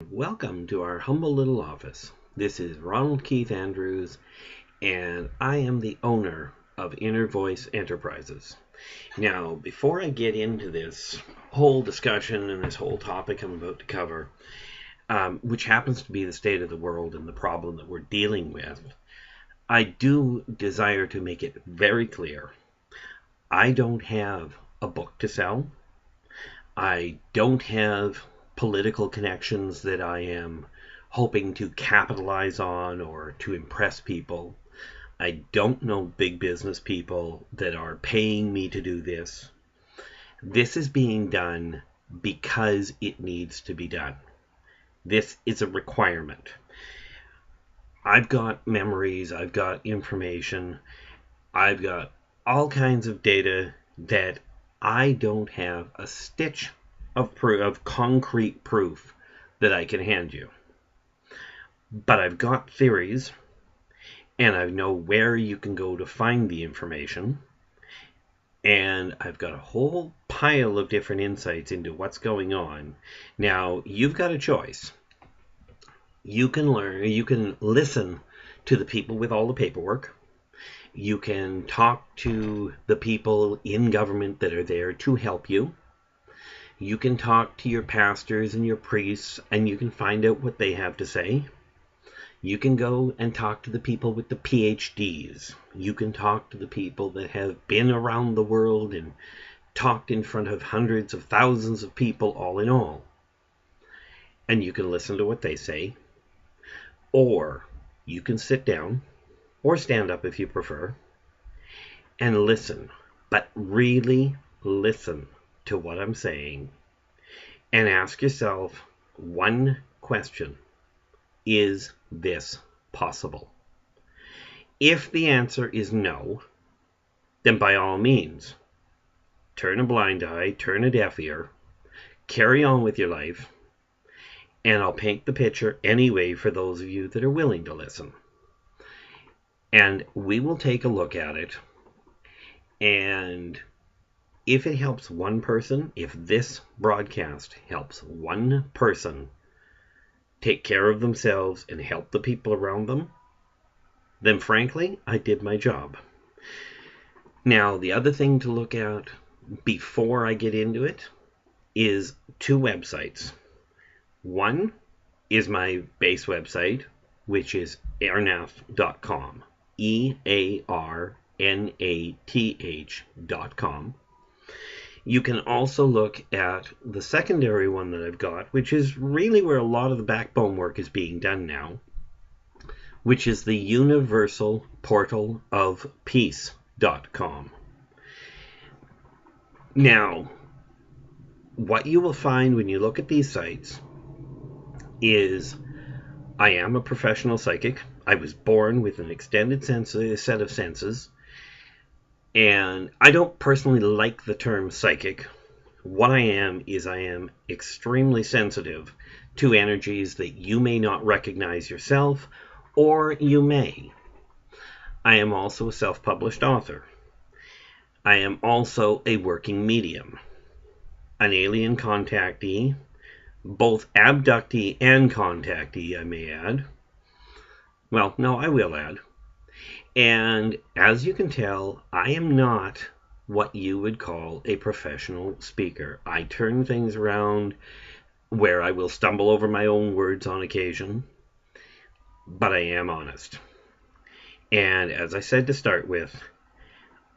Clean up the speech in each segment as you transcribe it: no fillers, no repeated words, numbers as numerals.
Welcome to our humble little office. This is Ronald Keith Andrews, and I am the owner of Inner Voice Enterprises. Now, before I get into this whole discussion and this whole topic I'm about to cover, which happens to be the state of the world and the problem that we're dealing with, I do desire to make it very clear. I don't have a book to sell. I don't have political connections that I am hoping to capitalize on or to impress people. I don't know big business people that are paying me to do this. This is being done because it needs to be done. This is a requirement. I've got memories, I've got information, I've got all kinds of data that I don't have a stitch of concrete proof that I can hand you. But I've got theories, and I know where you can go to find the information, and I've got a whole pile of different insights into what's going on. Now, you've got a choice. You can listen to the people with all the paperwork. You can talk to the people in government that are there to help you. You can talk to your pastors and your priests, and you can find out what they have to say. You can go and talk to the people with the PhDs. You can talk to the people that have been around the world and talked in front of hundreds of thousands of people all in all. And you can listen to what they say. Or you can sit down, or stand up if you prefer, and listen. But really listen to what I'm saying, and ask yourself one question: is this possible? If the answer is no, then by all means, turn a blind eye, turn a deaf ear, carry on with your life, and I'll paint the picture anyway for those of you that are willing to listen. And we will take a look at it, and if it helps one person, if this broadcast helps one person take care of themselves and help the people around them, then frankly, I did my job. Now, the other thing to look at before I get into it is two websites. One is my base website, which is earnath.com, EARNATH.com. You can also look at the secondary one that I've got, which is really where a lot of the backbone work is being done now, which is the Universal Portal of Peace.com. Now, what you will find when you look at these sites is I am a professional psychic. I was born with an extended set of senses. And I don't personally like the term psychic. What I am is I am extremely sensitive to energies that you may not recognize yourself, or you may. I am also a self-published author. I am also a working medium, an alien contactee, both abductee and contactee, I may add. Well, no, I will add. And as you can tell, I am not what you would call a professional speaker. I turn things around where I will stumble over my own words on occasion, but I am honest. And as I said to start with,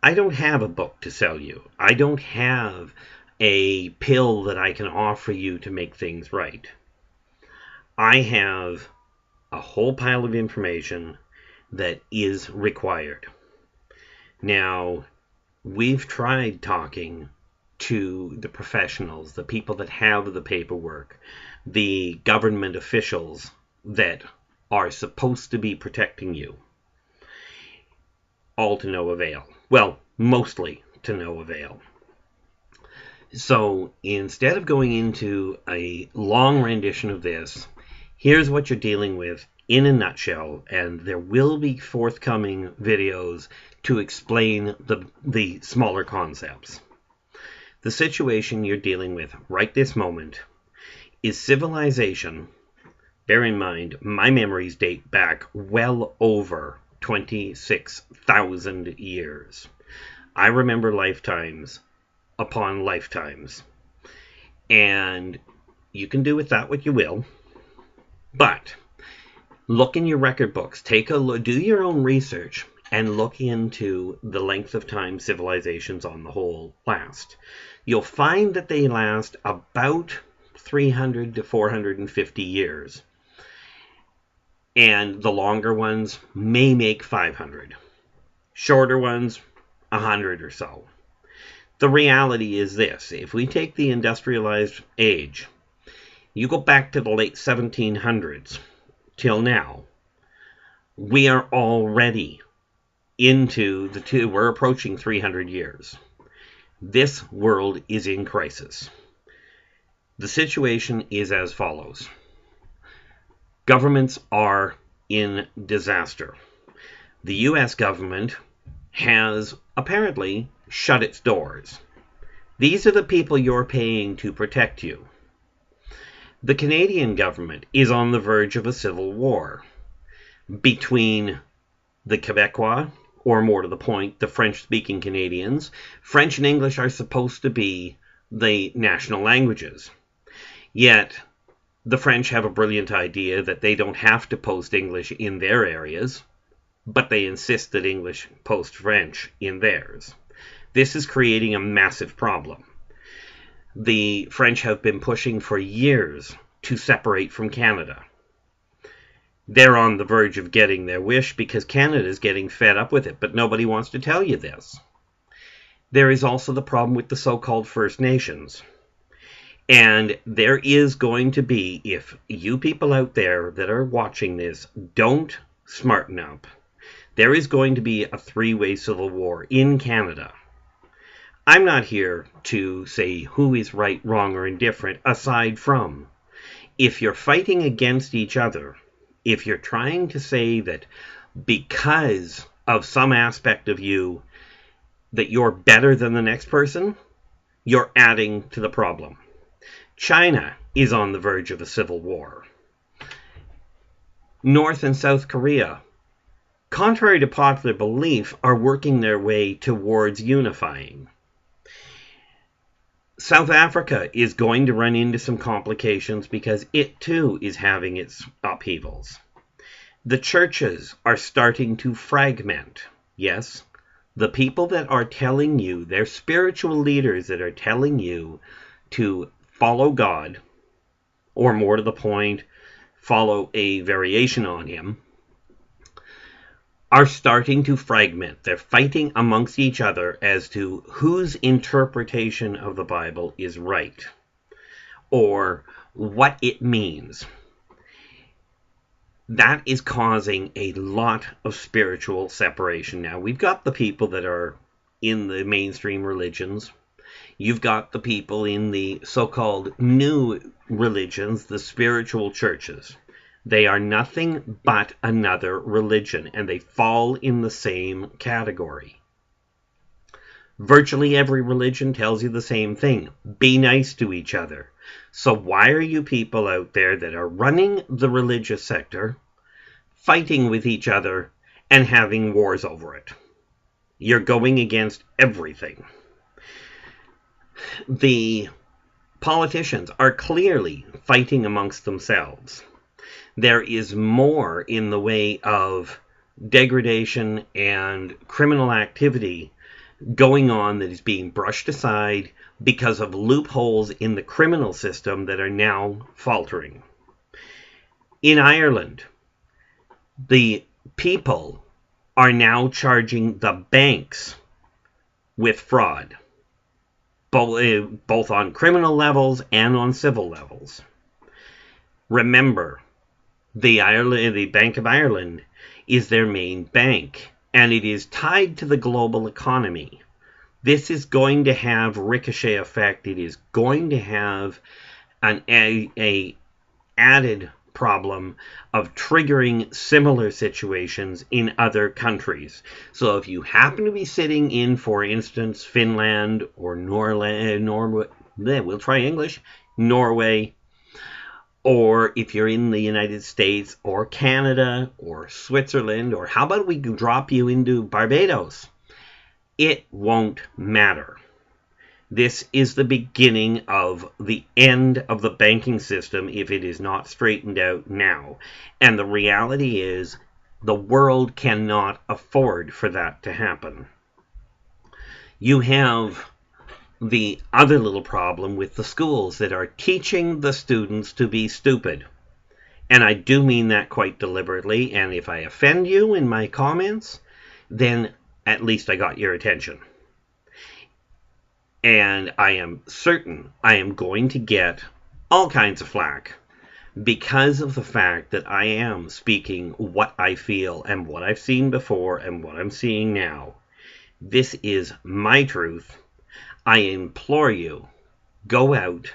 I don't have a book to sell you. I don't have a pill that I can offer you to make things right. I have a whole pile of information that is required. Now, we've tried talking to the professionals, the people that have the paperwork, the government officials that are supposed to be protecting you, all to no avail. Well, mostly to no avail. So instead of going into a long rendition of this, here's what you're dealing with in a nutshell, and there will be forthcoming videos to explain the smaller concepts. The situation you're dealing with right this moment is civilization bear in mind, my memories date back well over 26,000 years. I remember lifetimes upon lifetimes. And you can do with that what you will. But look in your record books. Take a look, do your own research, and look into the length of time civilizations on the whole last. You'll find that they last about 300 to 450 years. And the longer ones may make 500. Shorter ones, 100 or so. The reality is this: if we take the industrialized age, you go back to the late 1700s till now, we are already into we're approaching 300 years. This world is in crisis. The situation is as follows. Governments are in disaster. The U.S. government has apparently shut its doors. These are the people you're paying to protect you. The Canadian government is on the verge of a civil war between the Quebecois, or more to the point, the French-speaking Canadians. French and English are supposed to be the national languages. Yet, the French have a brilliant idea that they don't have to post English in their areas, but they insist that English post French in theirs. This is creating a massive problem. The French have been pushing for years to separate from Canada. They're on the verge of getting their wish because Canada is getting fed up with it, but nobody wants to tell you this. There is also the problem with the so-called First Nations. And there is going to be, if you people out there that are watching this don't smarten up, there is going to be a three-way civil war in Canada. I'm not here to say who is right, wrong, or indifferent, aside from, if you're fighting against each other, if you're trying to say that because of some aspect of you that you're better than the next person, you're adding to the problem. China is on the verge of a civil war. North and South Korea, contrary to popular belief, are working their way towards unifying. South Africa is going to run into some complications because it too is having its upheavals. The churches are starting to fragment. Yes, the people that are telling you, they're spiritual leaders that are telling you to follow God, or more to the point, follow a variation on him, are starting to fragment. They're fighting amongst each other as to whose interpretation of the Bible is right, or what it means. That is causing a lot of spiritual separation now. We've got the people that are in the mainstream religions. You've got the people in the so-called new religions, the spiritual churches. They are nothing but another religion, and they fall in the same category. Virtually every religion tells you the same thing. Be nice to each other. So why are you people out there that are running the religious sector fighting with each other and having wars over it? You're going against everything. The politicians are clearly fighting amongst themselves. There is more in the way of degradation and criminal activity going on that is being brushed aside because of loopholes in the criminal system that are now faltering. In Ireland, the people are now charging the banks with fraud, both on criminal levels and on civil levels. Remember, the Bank of Ireland is their main bank, and it is tied to the global economy. This is going to have ricochet effect. It is going to have an added problem of triggering similar situations in other countries. So if you happen to be sitting in, for instance, Finland or Norway, we'll try English, Norway, or if you're in the United States or Canada or Switzerland, or how about we drop you into Barbados? It won't matter. This is the beginning of the end of the banking system if it is not straightened out now. And the reality is the world cannot afford for that to happen. You have the other little problem with the schools that are teaching the students to be stupid. And I do mean that quite deliberately. And if I offend you in my comments, then at least I got your attention. And I am certain I am going to get all kinds of flack because of the fact that I am speaking what I feel and what I've seen before and what I'm seeing now. This is my truth. I implore you, go out,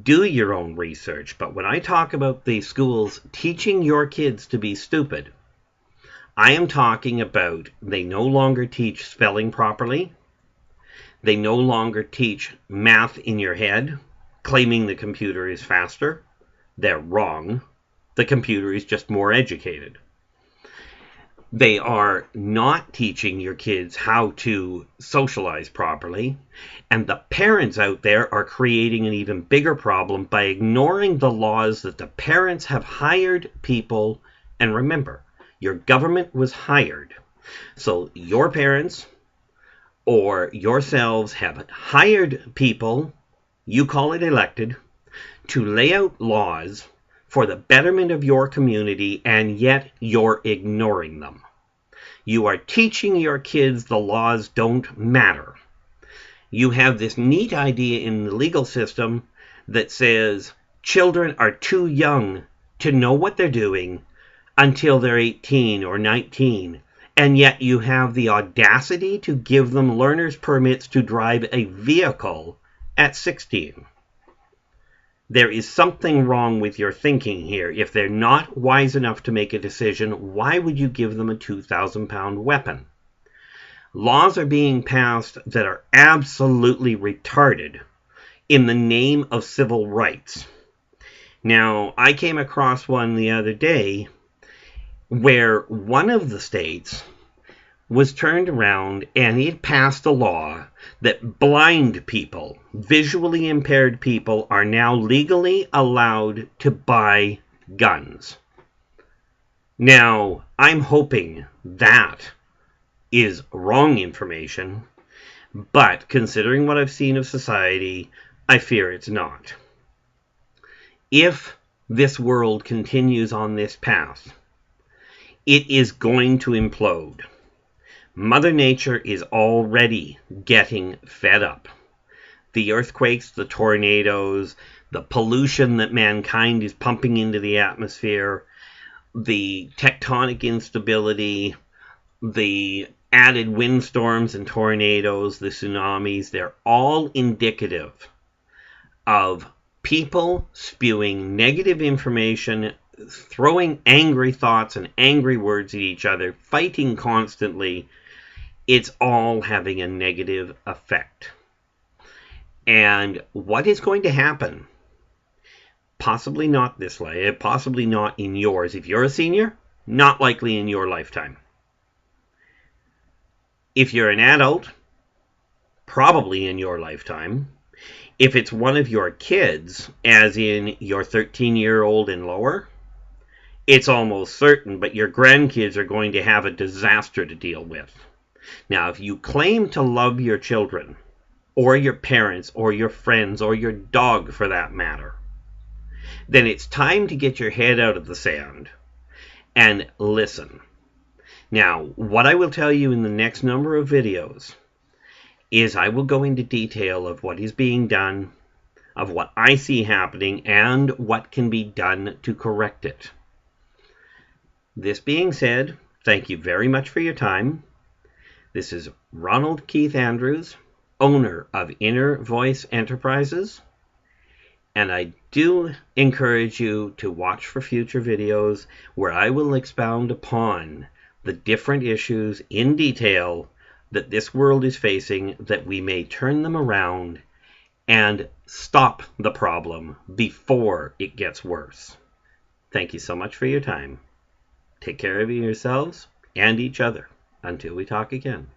do your own research. But when I talk about the schools teaching your kids to be stupid, I am talking about they no longer teach spelling properly. They no longer teach math in your head, claiming the computer is faster. They're wrong. The computer is just more educated. They are not teaching your kids how to socialize properly. And the parents out there are creating an even bigger problem by ignoring the laws that the parents have hired people. And remember, your government was hired. So your parents or yourselves have hired people, you call it elected, to lay out laws for the betterment of your community, and yet you're ignoring them. You are teaching your kids the laws don't matter. You have this neat idea in the legal system that says children are too young to know what they're doing until they're 18 or 19. And yet you have the audacity to give them learner's permits to drive a vehicle at 16. There is something wrong with your thinking here. If they're not wise enough to make a decision, why would you give them a 2,000-pound weapon? Laws are being passed that are absolutely retarded in the name of civil rights. Now, I came across one the other day where one of the states was turned around and it passed a law that blind people, visually impaired people, are now legally allowed to buy guns. Now, I'm hoping that is wrong information, but considering what I've seen of society, I fear it's not. If this world continues on this path, it is going to implode. Mother Nature is already getting fed up. The earthquakes, the tornadoes, the pollution that mankind is pumping into the atmosphere, the tectonic instability, the added windstorms and tornadoes, the tsunamis, they're all indicative of people spewing negative information, throwing angry thoughts and angry words at each other, fighting constantly. It's all having a negative effect. And what is going to happen? Possibly not this way, possibly not in yours. If you're a senior, not likely in your lifetime. If you're an adult, probably in your lifetime. If it's one of your kids, as in your 13-year-old and lower, it's almost certain, but your grandkids are going to have a disaster to deal with. Now, if you claim to love your children, or your parents, or your friends, or your dog for that matter, then it's time to get your head out of the sand and listen. Now, what I will tell you in the next number of videos is I will go into detail of what is being done, of what I see happening, and what can be done to correct it. This being said, thank you very much for your time. This is R.Keith Andrews, owner of Inner Voice Enterprises, and I do encourage you to watch for future videos where I will expound upon the different issues in detail that this world is facing, that we may turn them around and stop the problem before it gets worse. Thank you so much for your time. Take care of yourselves and each other until we talk again.